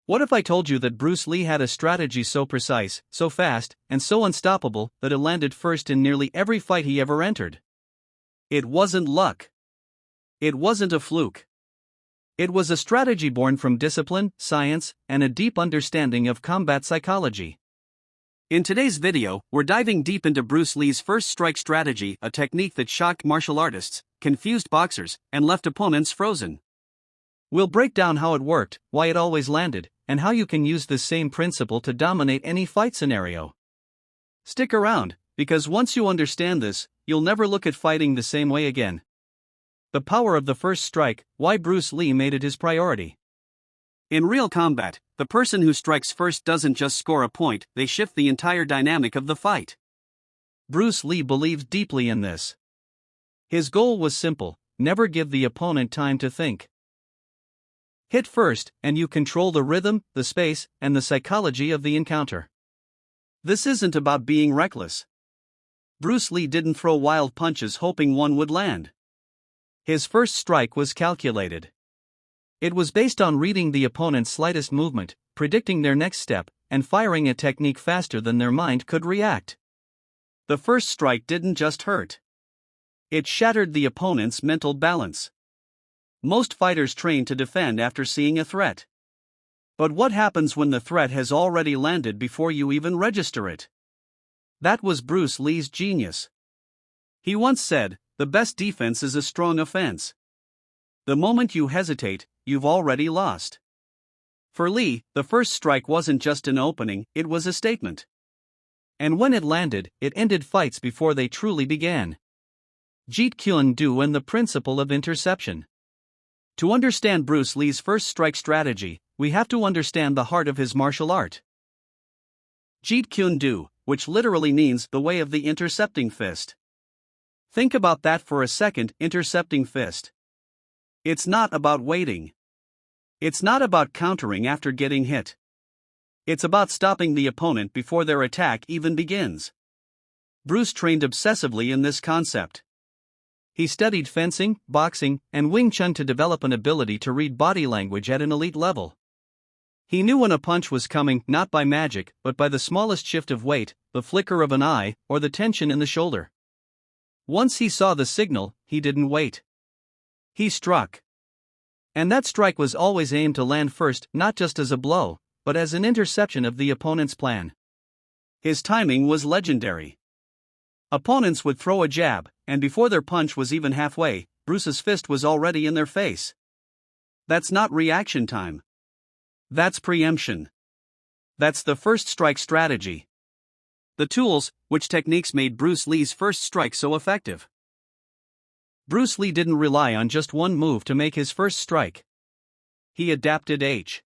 What if I told you that Bruce Lee had a strategy so precise, so fast, and so unstoppable that it landed first in nearly every fight he ever entered? It wasn't luck. It wasn't a fluke. It was a strategy born from discipline, science, and a deep understanding of combat psychology. In today's video, we're diving deep into Bruce Lee's first strike strategy, a technique that shocked martial artists, confused boxers, and left opponents frozen. We'll break down how it worked, why it always landed, and how you can use this same principle to dominate any fight scenario. Stick around, because once you understand this, you'll never look at fighting the same way again. The power of the first strike, why Bruce Lee made it his priority. In real combat, the person who strikes first doesn't just score a point, they shift the entire dynamic of the fight. Bruce Lee believed deeply in this. His goal was simple: never give the opponent time to think. Hit first, and you control the rhythm, the space, and the psychology of the encounter. This isn't about being reckless. Bruce Lee didn't throw wild punches hoping one would land. His first strike was calculated. It was based on reading the opponent's slightest movement, predicting their next step, and firing a technique faster than their mind could react. The first strike didn't just hurt. It shattered the opponent's mental balance. Most fighters train to defend after seeing a threat. But what happens when the threat has already landed before you even register it? That was Bruce Lee's genius. He once said, "The best defense is a strong offense." The moment you hesitate, you've already lost. For Lee, the first strike wasn't just an opening, it was a statement. And when it landed, it ended fights before they truly began. Jeet Kune Do and the principle of interception. To understand Bruce Lee's first strike strategy, we have to understand the heart of his martial art. Jeet Kune Do, which literally means the way of the intercepting fist. Think about that for a second, intercepting fist. It's not about waiting. It's not about countering after getting hit. It's about stopping the opponent before their attack even begins. Bruce trained obsessively in this concept. He studied fencing, boxing, and Wing Chun to develop an ability to read body language at an elite level. He knew when a punch was coming, not by magic, but by the smallest shift of weight, the flicker of an eye, or the tension in the shoulder. Once he saw the signal, he didn't wait. He struck. And that strike was always aimed to land first, not just as a blow, but as an interception of the opponent's plan. His timing was legendary. Opponents would throw a jab, and before their punch was even halfway, Bruce's fist was already in their face. That's not reaction time. That's preemption. That's the first strike strategy. The tools, which techniques made Bruce Lee's first strike so effective? Bruce Lee didn't rely on just one move to make his first strike. He adapted H.